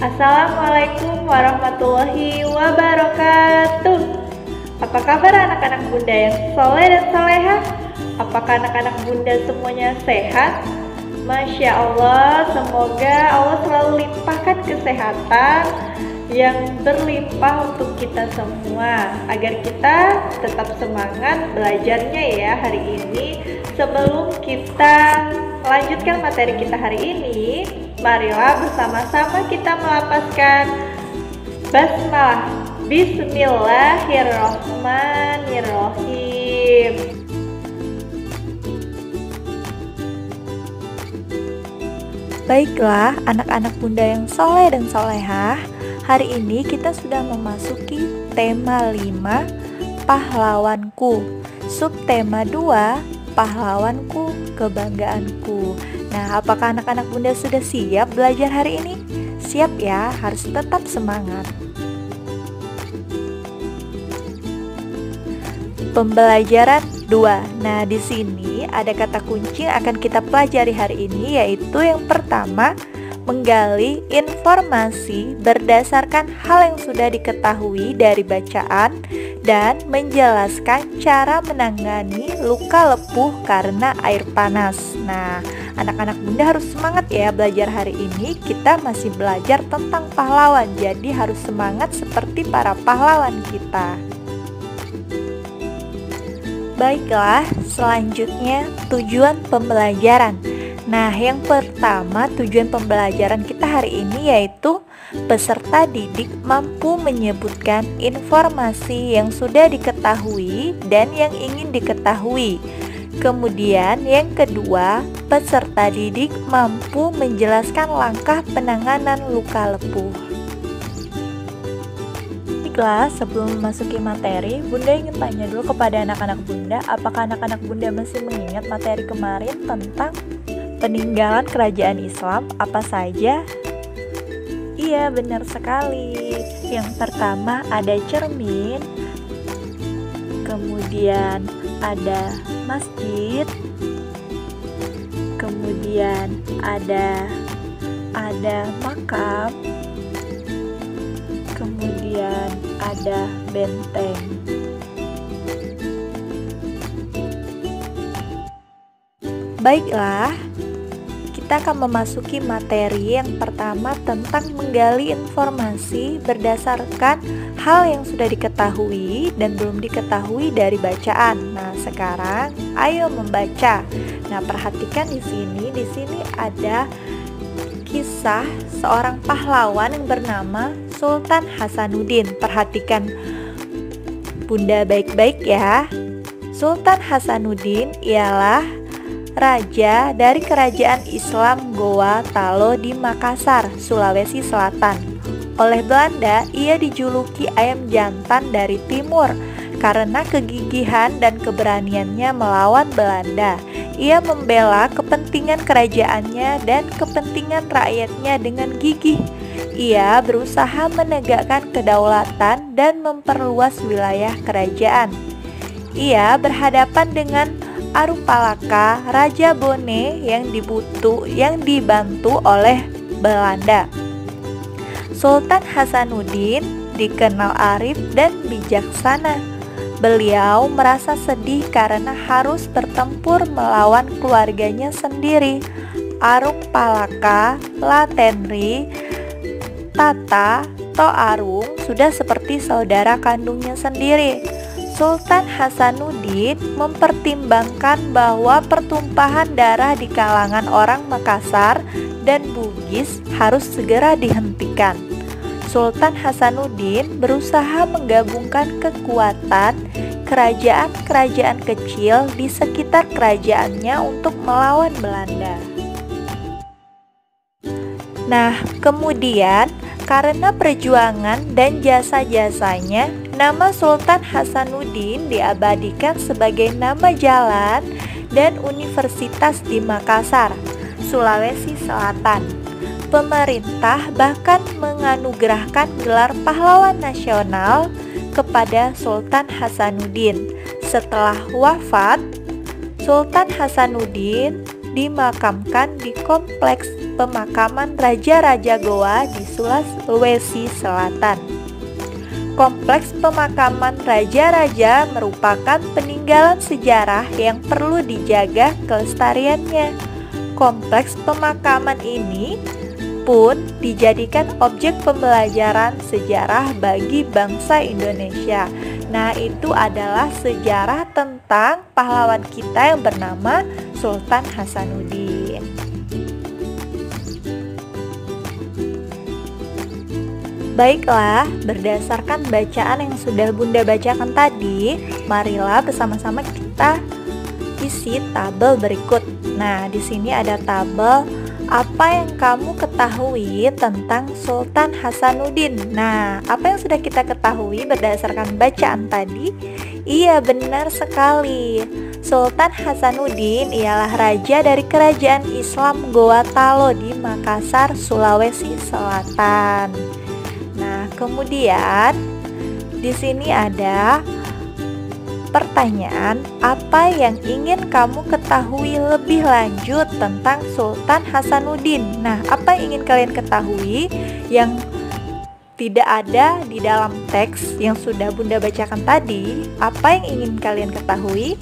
Assalamualaikum warahmatullahi wabarakatuh. Apa kabar anak-anak bunda yang soleh dan soleha? Apakah anak-anak bunda semuanya sehat? Masya Allah, semoga Allah selalu limpahkan kesehatan yang berlimpah untuk kita semua, agar kita tetap semangat belajarnya ya hari ini. Sebelum kita melanjutkan materi kita hari ini, marilah bersama-sama kita melafazkan basmalah. Bismillahirrahmanirrahim. Baiklah anak-anak bunda yang soleh dan solehah, hari ini kita sudah memasuki tema 5, pahlawanku. Subtema 2, pahlawanku, kebanggaanku. Nah, apakah anak-anak bunda sudah siap belajar hari ini? Siap ya, harus tetap semangat. Pembelajaran 2. Nah, di sini ada kata kunci yang akan kita pelajari hari ini, yaitu yang pertama, menggali informasi berdasarkan hal yang sudah diketahui dari bacaan dan menjelaskan cara menangani luka lepuh karena air panas. Nah, anak-anak bunda harus semangat ya belajar hari ini. Kita masih belajar tentang pahlawan, jadi harus semangat seperti para pahlawan kita. Baiklah, selanjutnya tujuan pembelajaran. Nah, yang pertama tujuan pembelajaran kita hari ini yaitu peserta didik mampu menyebutkan informasi yang sudah diketahui dan yang ingin diketahui. Kemudian yang kedua, peserta didik mampu menjelaskan langkah penanganan luka lepuh. Baiklah, sebelum memasuki materi, bunda ingin tanya dulu kepada anak-anak bunda, apakah anak-anak bunda masih mengingat materi kemarin tentang peninggalan kerajaan Islam apa saja? Iya, benar sekali. Yang pertama ada cermin, kemudian ada masjid, kemudian ada makam, kemudian ada benteng. Baiklah, kita akan memasuki materi yang pertama tentang menggali informasi berdasarkan hal yang sudah diketahui dan belum diketahui dari bacaan. Nah, sekarang ayo membaca. Nah, perhatikan di sini ada kisah seorang pahlawan yang bernama Sultan Hasanuddin. Perhatikan bunda baik-baik ya. Sultan Hasanuddin ialah raja dari kerajaan Islam Goa Talo di Makassar, Sulawesi Selatan. Oleh Belanda, ia dijuluki ayam jantan dari timur karena kegigihan dan keberaniannya melawan Belanda. Ia membela kepentingan kerajaannya dan kepentingan rakyatnya dengan gigih. Ia berusaha menegakkan kedaulatan dan memperluas wilayah kerajaan. Ia berhadapan dengan Arupalaka, Raja Bone yang dibantu oleh Belanda. Sultan Hasanuddin dikenal arif dan bijaksana. Beliau merasa sedih karena harus bertempur melawan keluarganya sendiri, Arupalaka, Latenri, Tata, Toarung sudah seperti saudara kandungnya sendiri. Sultan Hasanuddin mempertimbangkan bahwa pertumpahan darah di kalangan orang Makassar dan Bugis harus segera dihentikan. Sultan Hasanuddin berusaha menggabungkan kekuatan kerajaan-kerajaan kecil di sekitar kerajaannya untuk melawan Belanda. Nah, kemudian karena perjuangan dan jasa-jasanya, nama Sultan Hasanuddin diabadikan sebagai nama jalan dan universitas di Makassar, Sulawesi Selatan. Pemerintah bahkan menganugerahkan gelar pahlawan nasional kepada Sultan Hasanuddin. Setelah wafat, Sultan Hasanuddin dimakamkan di kompleks pemakaman raja-raja Goa di Sulawesi Selatan. Kompleks pemakaman raja-raja merupakan peninggalan sejarah yang perlu dijaga kelestariannya. Kompleks pemakaman ini pun dijadikan objek pembelajaran sejarah bagi bangsa Indonesia. Nah, itu adalah sejarah tentang pahlawan kita yang bernama Sultan Hasanuddin. Baiklah, berdasarkan bacaan yang sudah Bunda bacakan tadi, marilah bersama-sama kita isi tabel berikut. Nah, di sini ada tabel apa yang kamu ketahui tentang Sultan Hasanuddin. Nah, apa yang sudah kita ketahui berdasarkan bacaan tadi? Iya, benar sekali. Sultan Hasanuddin ialah raja dari kerajaan Islam Goa Talo di Makassar, Sulawesi Selatan. Nah, kemudian di sini ada pertanyaan, apa yang ingin kamu ketahui lebih lanjut tentang Sultan Hasanuddin? Nah, apa yang ingin kalian ketahui yang tidak ada di dalam teks yang sudah Bunda bacakan tadi? Apa yang ingin kalian ketahui?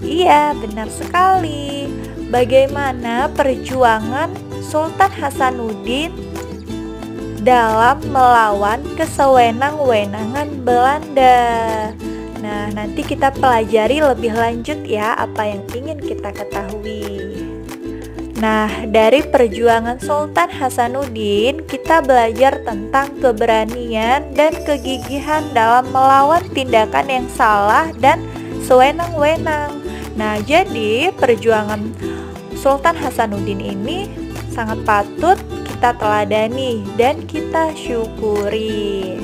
Iya, benar sekali. Bagaimana perjuangan Sultan Hasanuddin dalam melawan kesewenang-wenangan Belanda? Nah, nanti kita pelajari lebih lanjut ya apa yang ingin kita ketahui. Nah, dari perjuangan Sultan Hasanuddin, kita belajar tentang keberanian dan kegigihan dalam melawan tindakan yang salah dan sewenang-wenang. Nah, jadi perjuangan Sultan Hasanuddin ini sangat patut kita teladani dan kita syukuri.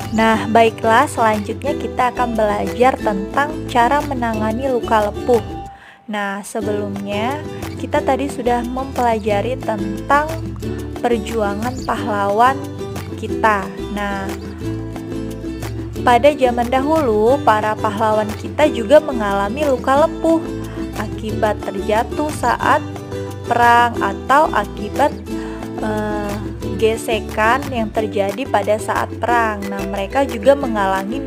Nah, baiklah, selanjutnya kita akan belajar tentang cara menangani luka lepuh. Nah, sebelumnya kita tadi sudah mempelajari tentang perjuangan pahlawan kita. Nah, pada zaman dahulu, para pahlawan kita juga mengalami luka lepuh akibat terjatuh saat perang atau akibat gesekan yang terjadi pada saat perang. Nah, mereka juga mengalami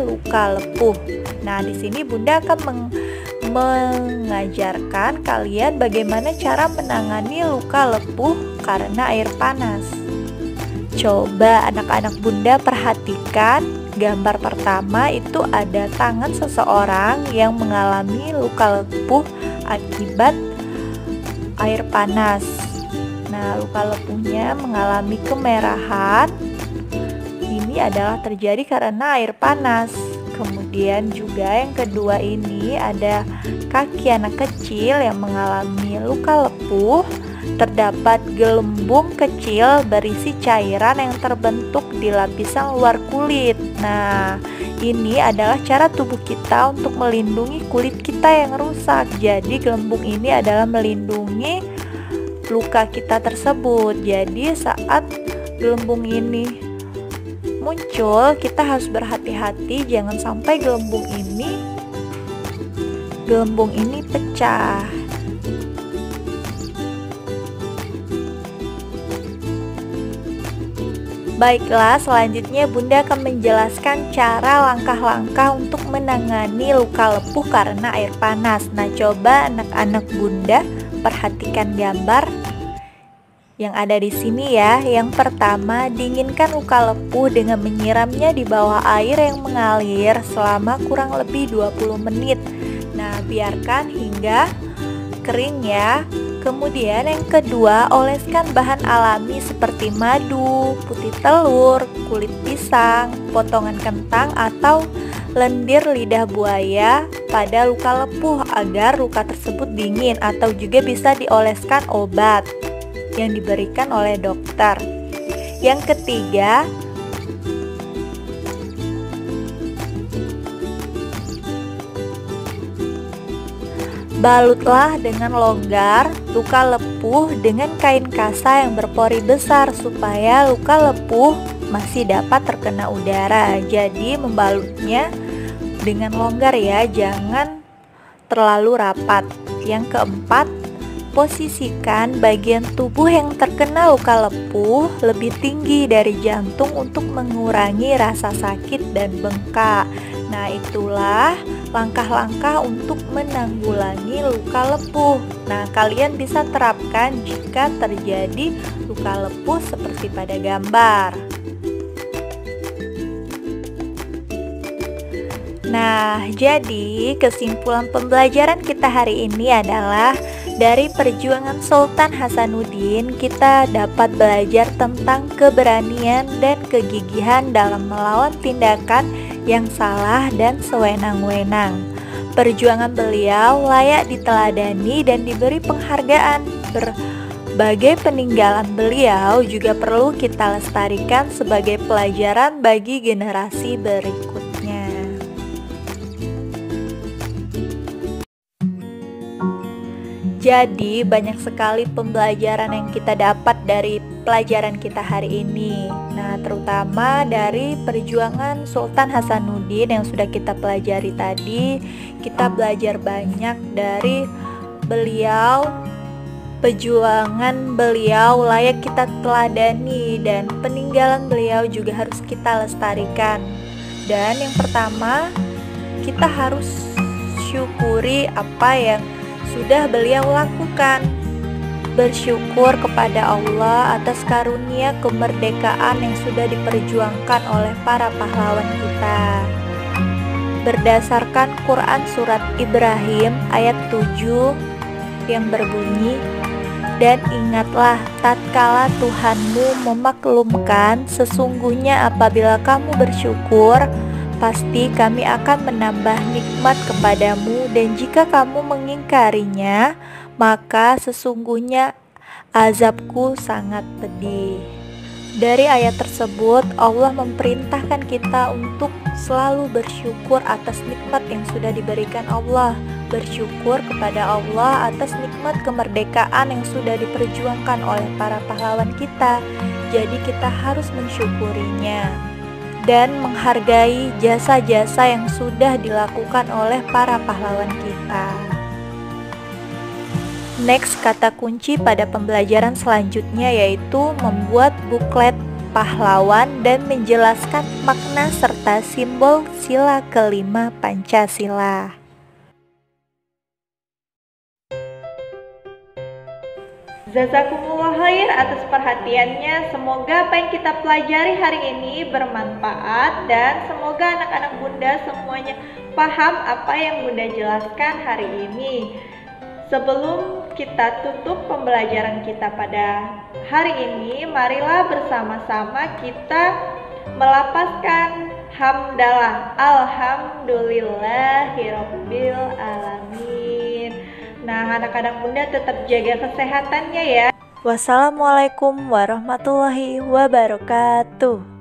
luka lepuh. Nah, di sini Bunda akan mengajarkan kalian bagaimana cara menangani luka lepuh karena air panas. Coba anak-anak Bunda perhatikan gambar pertama, itu ada tangan seseorang yang mengalami luka lepuh akibat air panas. Nah, luka lepuhnya mengalami kemerahan. Ini adalah terjadi karena air panas. Kemudian juga yang kedua ini ada kaki anak kecil yang mengalami luka lepuh. Terdapat gelembung kecil berisi cairan yang terbentuk di lapisan luar kulit. Nah, ini adalah cara tubuh kita untuk melindungi kulit kita yang rusak. Jadi gelembung ini adalah melindungi luka kita tersebut. Jadi saat gelembung ini muncul, kita harus berhati-hati jangan sampai gelembung ini pecah. Baiklah, selanjutnya Bunda akan menjelaskan cara langkah-langkah untuk menangani luka lepuh karena air panas. Nah, coba anak-anak Bunda perhatikan gambar yang ada di sini ya. Yang pertama, dinginkan luka lepuh dengan menyiramnya di bawah air yang mengalir selama kurang lebih 20 menit. Nah, biarkan hingga kering ya. Kemudian yang kedua, oleskan bahan alami seperti madu, putih telur, kulit pisang, potongan kentang atau lendir lidah buaya pada luka lepuh agar luka tersebut dingin, atau juga bisa dioleskan obat yang diberikan oleh dokter. Yang ketiga, balutlah dengan longgar luka lepuh dengan kain kasa yang berpori besar supaya luka lepuh masih dapat terkena udara. Jadi membalutnya dengan longgar ya, jangan terlalu rapat. Yang keempat, memposisikan bagian tubuh yang terkena luka lepuh lebih tinggi dari jantung untuk mengurangi rasa sakit dan bengkak. Nah, itulah langkah-langkah untuk menanggulangi luka lepuh. Nah, kalian bisa terapkan jika terjadi luka lepuh seperti pada gambar. Nah, jadi kesimpulan pembelajaran kita hari ini adalah dari perjuangan Sultan Hasanuddin kita dapat belajar tentang keberanian dan kegigihan dalam melawan tindakan yang salah dan sewenang-wenang. Perjuangan beliau layak diteladani dan diberi penghargaan. Berbagai peninggalan beliau juga perlu kita lestarikan sebagai pelajaran bagi generasi berikutnya. Jadi banyak sekali pembelajaran yang kita dapat dari pelajaran kita hari ini. Nah, terutama dari perjuangan Sultan Hasanuddin yang sudah kita pelajari tadi. Kita belajar banyak dari beliau. Perjuangan beliau layak kita teladani dan peninggalan beliau juga harus kita lestarikan. Dan yang pertama, kita harus syukuri apa yang sudah beliau lakukan. Bersyukur kepada Allah atas karunia kemerdekaan yang sudah diperjuangkan oleh para pahlawan kita. Berdasarkan Quran surat Ibrahim ayat 7 yang berbunyi, "Dan ingatlah tatkala Tuhanmu memaklumkan, sesungguhnya apabila kamu bersyukur, pasti kami akan menambah nikmat kepadamu, dan jika kamu mengingkarinya, maka sesungguhnya azabku sangat pedih." Dari ayat tersebut, Allah memerintahkan kita untuk selalu bersyukur atas nikmat yang sudah diberikan Allah. Bersyukur kepada Allah atas nikmat kemerdekaan yang sudah diperjuangkan oleh para pahlawan kita. Jadi kita harus mensyukurinya dan menghargai jasa-jasa yang sudah dilakukan oleh para pahlawan kita. Next, kata kunci pada pembelajaran selanjutnya yaitu membuat buklet pahlawan dan menjelaskan makna serta simbol sila kelima Pancasila. Jazakumullah khair atas perhatiannya. Semoga apa yang kita pelajari hari ini bermanfaat dan semoga anak-anak Bunda semuanya paham apa yang Bunda jelaskan hari ini. Sebelum kita tutup pembelajaran kita pada hari ini, marilah bersama-sama kita melapaskan hamdalah. Alhamdulillahirabbil alamin. Nah, anak-anak Bunda tetap jaga kesehatannya ya. Wassalamualaikum warahmatullahi wabarakatuh.